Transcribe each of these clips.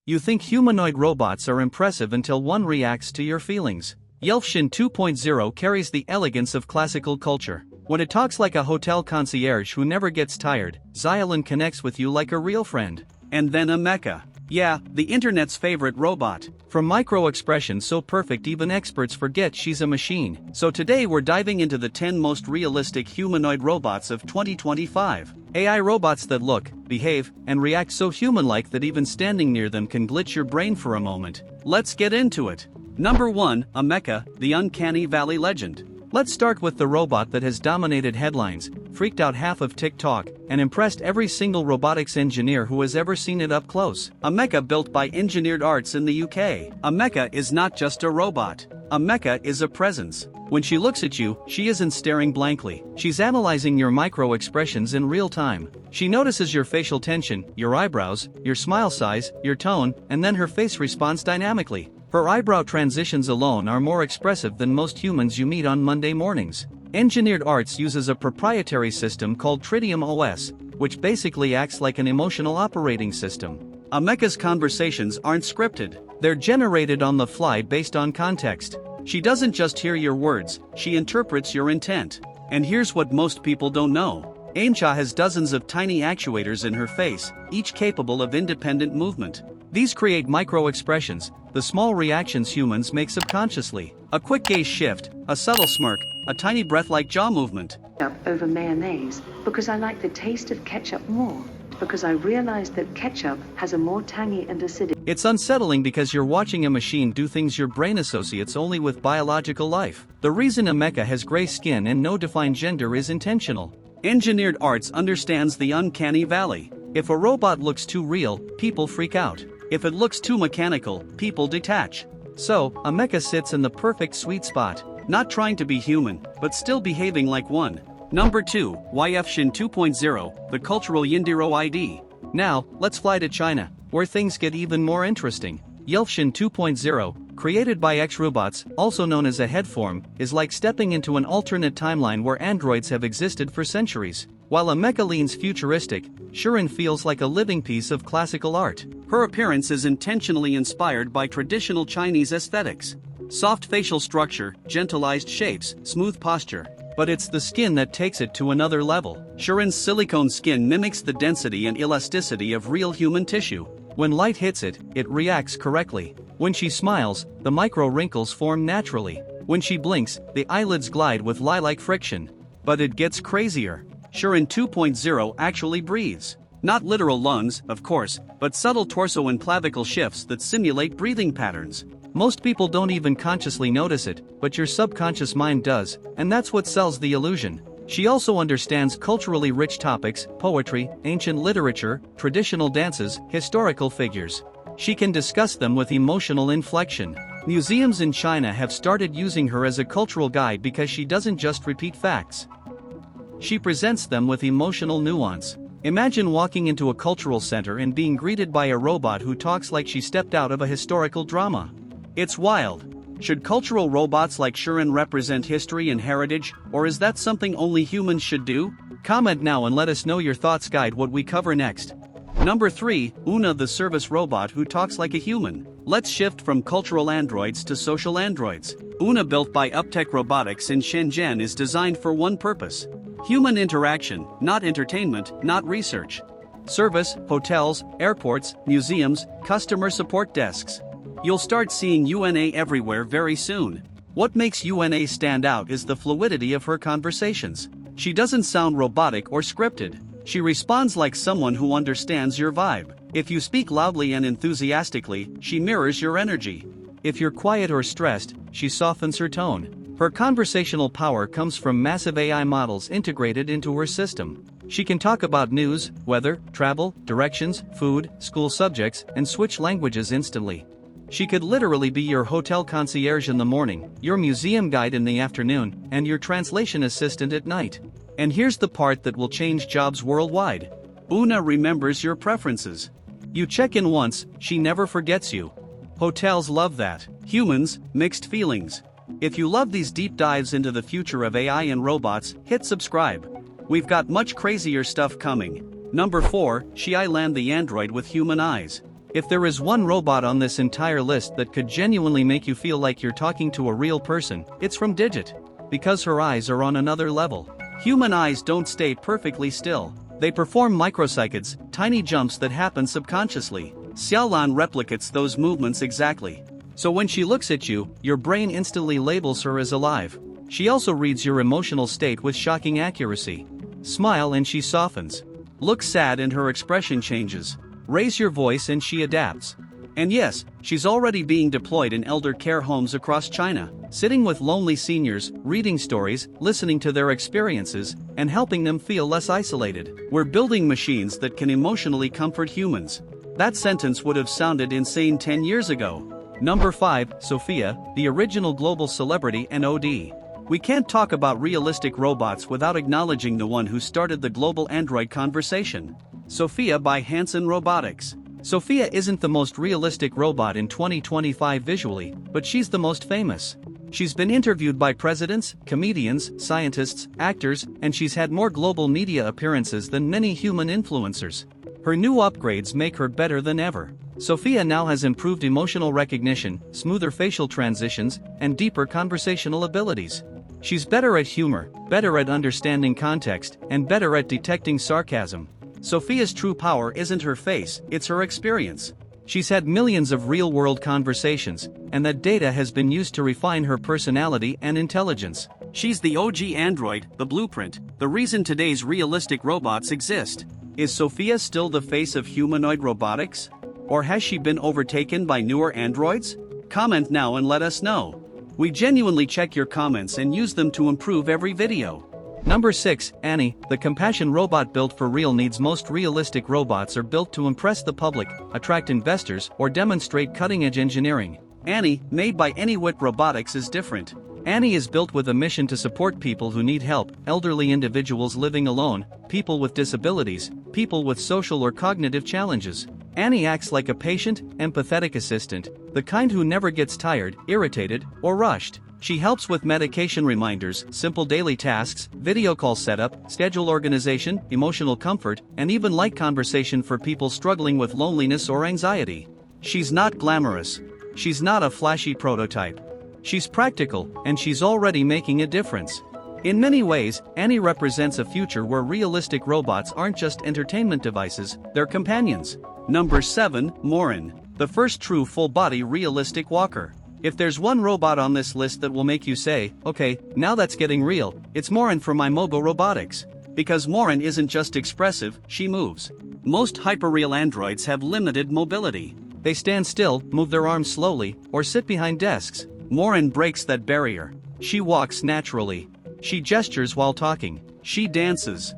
You think humanoid robots are impressive until one reacts to your feelings. Yelfshin 2.0 carries the elegance of classical culture. When it talks like a hotel concierge who never gets tired, Xiaolin connects with you like a real friend. And then a mecha. Yeah, the internet's favorite robot. From micro-expressions so perfect even experts forget she's a machine. So today we're diving into the 10 most realistic humanoid robots of 2025. AI robots that look, behave, and react so human-like that even standing near them can glitch your brain for a moment. Let's get into it. Number 1, a mecha, the Uncanny Valley legend. Let's start with the robot that has dominated headlines, freaked out half of TikTok, and impressed every single robotics engineer who has ever seen it up close. A mecha built by Engineered Arts in the UK. A mecha is not just a robot. A mecha is a presence. When she looks at you, she isn't staring blankly. She's analyzing your micro-expressions in real time. She notices your facial tension, your eyebrows, your smile size, your tone, and then her face responds dynamically. Her eyebrow transitions alone are more expressive than most humans you meet on Monday mornings. Engineered Arts uses a proprietary system called Tritium OS, which basically acts like an emotional operating system. A mecha's conversations aren't scripted. They're generated on the fly based on context. She doesn't just hear your words, she interprets your intent. And here's what most people don't know. Aimcha has dozens of tiny actuators in her face, each capable of independent movement. These create micro-expressions, the small reactions humans make subconsciously. A quick gaze shift, a subtle smirk, a tiny breath-like jaw movement. Over mayonnaise, because I like the taste of ketchup more, because I realized that ketchup has a more tangy and acidic. It's unsettling because you're watching a machine do things your brain associates only with biological life. The reason a mecha has gray skin and no defined gender is intentional. Engineered Arts understands the uncanny valley. If a robot looks too real, people freak out. If it looks too mechanical, people detach. So, a mecha sits in the perfect sweet spot, not trying to be human, but still behaving like one. Number 2, Yelfshin 2.0, the cultural Yindiro ID. Now, let's fly to China, where things get even more interesting. Yelfshin 2.0, created by X-Robots, also known as a headform, is like stepping into an alternate timeline where androids have existed for centuries. While a mecha leans futuristic, Shirin feels like a living piece of classical art. Her appearance is intentionally inspired by traditional Chinese aesthetics. Soft facial structure, gentilized shapes, smooth posture. But it's the skin that takes it to another level. Shirin's silicone skin mimics the density and elasticity of real human tissue. When light hits it, it reacts correctly. When she smiles, the micro wrinkles form naturally. When she blinks, the eyelids glide with lilac friction. But it gets crazier. Shirin 2.0 actually breathes. Not literal lungs, of course, but subtle torso and clavicle shifts that simulate breathing patterns. Most people don't even consciously notice it, but your subconscious mind does, and that's what sells the illusion. She also understands culturally rich topics, poetry, ancient literature, traditional dances, historical figures. She can discuss them with emotional inflection. Museums in China have started using her as a cultural guide because she doesn't just repeat facts. She presents them with emotional nuance. Imagine walking into a cultural center and being greeted by a robot who talks like she stepped out of a historical drama. It's wild. Should cultural robots like Shirin represent history and heritage, or is that something only humans should do? Comment now and let us know your thoughts. Guide what we cover next. Number 3, Una, the service robot who talks like a human. Let's shift from cultural androids to social androids. Una, built by Uptech Robotics in Shenzhen, is designed for one purpose: human interaction, not entertainment, not research. Service, hotels, airports, museums, customer support desks. You'll start seeing UNA everywhere very soon. What makes UNA stand out is the fluidity of her conversations. She doesn't sound robotic or scripted. She responds like someone who understands your vibe. If you speak loudly and enthusiastically, she mirrors your energy. If you're quiet or stressed, she softens her tone. Her conversational power comes from massive AI models integrated into her system. She can talk about news, weather, travel, directions, food, school subjects, and switch languages instantly. She could literally be your hotel concierge in the morning, your museum guide in the afternoon, and your translation assistant at night. And here's the part that will change jobs worldwide. Una remembers your preferences. You check in once, she never forgets you. Hotels love that. Humans, mixed feelings. If you love these deep dives into the future of AI and robots, hit subscribe. We've got much crazier stuff coming. Number 4, Xiaolan, the android with human eyes. If there is one robot on this entire list that could genuinely make you feel like you're talking to a real person, it's from Digit. Because her eyes are on another level. Human eyes don't stay perfectly still. They perform microcycles, tiny jumps that happen subconsciously. Xiaolan replicates those movements exactly. So when she looks at you, your brain instantly labels her as alive. She also reads your emotional state with shocking accuracy. Smile and she softens. Look sad and her expression changes. Raise your voice and she adapts. And yes, she's already being deployed in elder care homes across China, sitting with lonely seniors, reading stories, listening to their experiences, and helping them feel less isolated. We're building machines that can emotionally comfort humans. That sentence would have sounded insane 10 years ago. Number 5, Sophia, the original global celebrity and OD. We can't talk about realistic robots without acknowledging the one who started the global android conversation. Sophia by Hanson Robotics. Sophia isn't the most realistic robot in 2025 visually, but she's the most famous. She's been interviewed by presidents, comedians, scientists, actors, and she's had more global media appearances than many human influencers. Her new upgrades make her better than ever. Sophia now has improved emotional recognition, smoother facial transitions, and deeper conversational abilities. She's better at humor, better at understanding context, and better at detecting sarcasm. Sophia's true power isn't her face, it's her experience. She's had millions of real-world conversations, and that data has been used to refine her personality and intelligence. She's the OG android, the blueprint, the reason today's realistic robots exist. Is Sophia still the face of humanoid robotics? Or has she been overtaken by newer androids? Comment now and let us know. We genuinely check your comments and use them to improve every video. Number 6, Annie, the compassion robot built for real needs. Most realistic robots are built to impress the public, attract investors, or demonstrate cutting-edge engineering. Annie, made by Anywit Robotics, is different. Annie is built with a mission to support people who need help, elderly individuals living alone, people with disabilities, people with social or cognitive challenges. Annie acts like a patient, empathetic assistant, the kind who never gets tired, irritated, or rushed. She helps with medication reminders, simple daily tasks, video call setup, schedule organization, emotional comfort, and even light conversation for people struggling with loneliness or anxiety. She's not glamorous. She's not a flashy prototype. She's practical, and she's already making a difference. In many ways, Annie represents a future where realistic robots aren't just entertainment devices, they're companions. Number 7, Morin, the first true full-body realistic walker. If there's one robot on this list that will make you say, okay, now that's getting real, it's Morin from Imogo Robotics. Because Morin isn't just expressive, she moves. Most hyperreal androids have limited mobility. They stand still, move their arms slowly, or sit behind desks. Morin breaks that barrier. She walks naturally. She gestures while talking. She dances.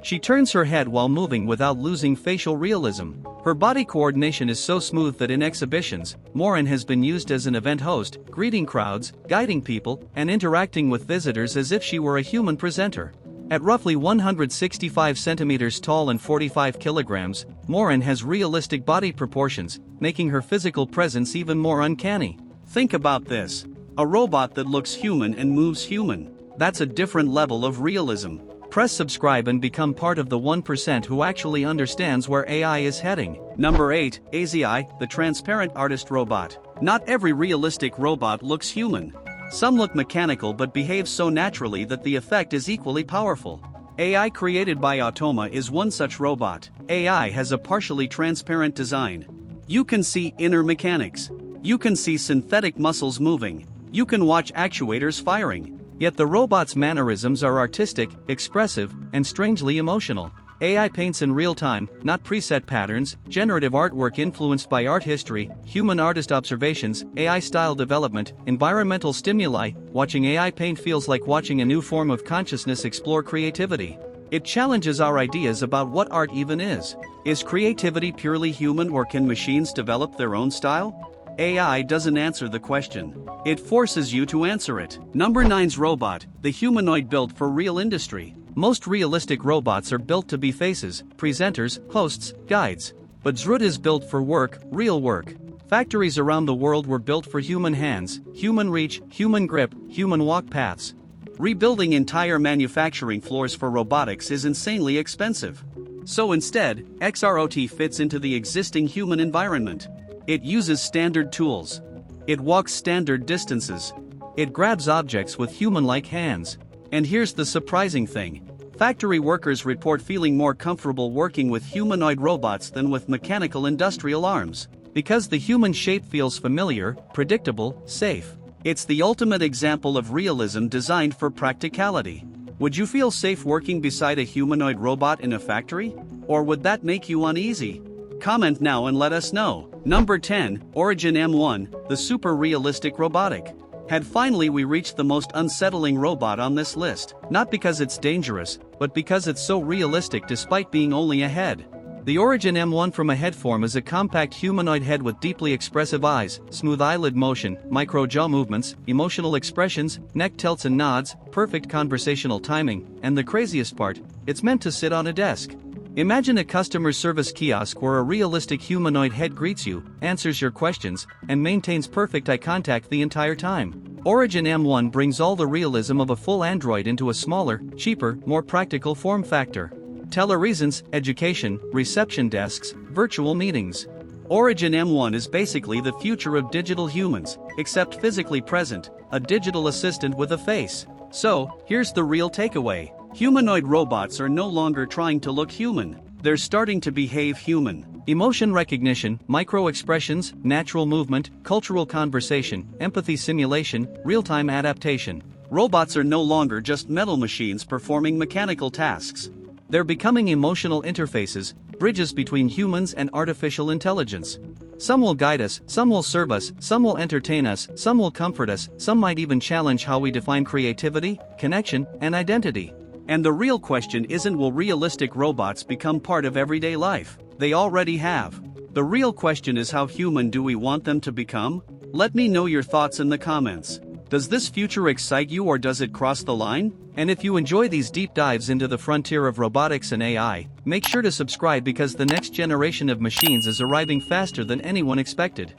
She turns her head while moving without losing facial realism. Her body coordination is so smooth that in exhibitions, Morin has been used as an event host, greeting crowds, guiding people, and interacting with visitors as if she were a human presenter. At roughly 165 centimeters tall and 45 kilograms, Morin has realistic body proportions, making her physical presence even more uncanny. Think about this. A robot that looks human and moves human. That's a different level of realism. Press subscribe and become part of the 1% who actually understands where AI is heading. Number 8, AZI, the transparent artist robot. Not every realistic robot looks human. Some look mechanical but behave so naturally that the effect is equally powerful. AI created by Automa is one such robot. AI has a partially transparent design. You can see inner mechanics. You can see synthetic muscles moving. You can watch actuators firing. Yet the robot's mannerisms are artistic, expressive, and strangely emotional. AI paints in real time, not preset patterns, generative artwork influenced by art history, human artist observations, AI style development, environmental stimuli. Watching AI paint feels like watching a new form of consciousness explore creativity. It challenges our ideas about what art even is. Is creativity purely human, or can machines develop their own style? AI doesn't answer the question. It forces you to answer it. Number 9's Robot, the humanoid built for real industry. Most realistic robots are built to be faces, presenters, hosts, guides. But Zroot is built for work, real work. Factories around the world were built for human hands, human reach, human grip, human walk paths. Rebuilding entire manufacturing floors for robotics is insanely expensive. So instead, XROT fits into the existing human environment. It uses standard tools. It walks standard distances. It grabs objects with human-like hands. And here's the surprising thing. Factory workers report feeling more comfortable working with humanoid robots than with mechanical industrial arms. Because the human shape feels familiar, predictable, safe. It's the ultimate example of realism designed for practicality. Would you feel safe working beside a humanoid robot in a factory? Or would that make you uneasy? Comment now and let us know. Number 10, Origin M1, the super realistic robotic. Had finally we reached the most unsettling robot on this list, not because it's dangerous, but because it's so realistic despite being only a head. The Origin M1 from a head form is a compact humanoid head with deeply expressive eyes, smooth eyelid motion, micro jaw movements, emotional expressions, neck tilts and nods, perfect conversational timing, and the craziest part, it's meant to sit on a desk. Imagine a customer service kiosk where a realistic humanoid head greets you, answers your questions, and maintains perfect eye contact the entire time. Origin M1 brings all the realism of a full android into a smaller, cheaper, more practical form factor. Telereasons, education, reception desks, virtual meetings. Origin M1 is basically the future of digital humans, except physically present, a digital assistant with a face. So, here's the real takeaway. Humanoid robots are no longer trying to look human, they're starting to behave human. Emotion recognition, micro-expressions, natural movement, cultural conversation, empathy simulation, real-time adaptation. Robots are no longer just metal machines performing mechanical tasks. They're becoming emotional interfaces, bridges between humans and artificial intelligence. Some will guide us, some will serve us, some will entertain us, some will comfort us, some might even challenge how we define creativity, connection, and identity. And the real question isn't will realistic robots become part of everyday life? They already have. The real question is how human do we want them to become? Let me know your thoughts in the comments. Does this future excite you or does it cross the line? And if you enjoy these deep dives into the frontier of robotics and AI, make sure to subscribe because the next generation of machines is arriving faster than anyone expected.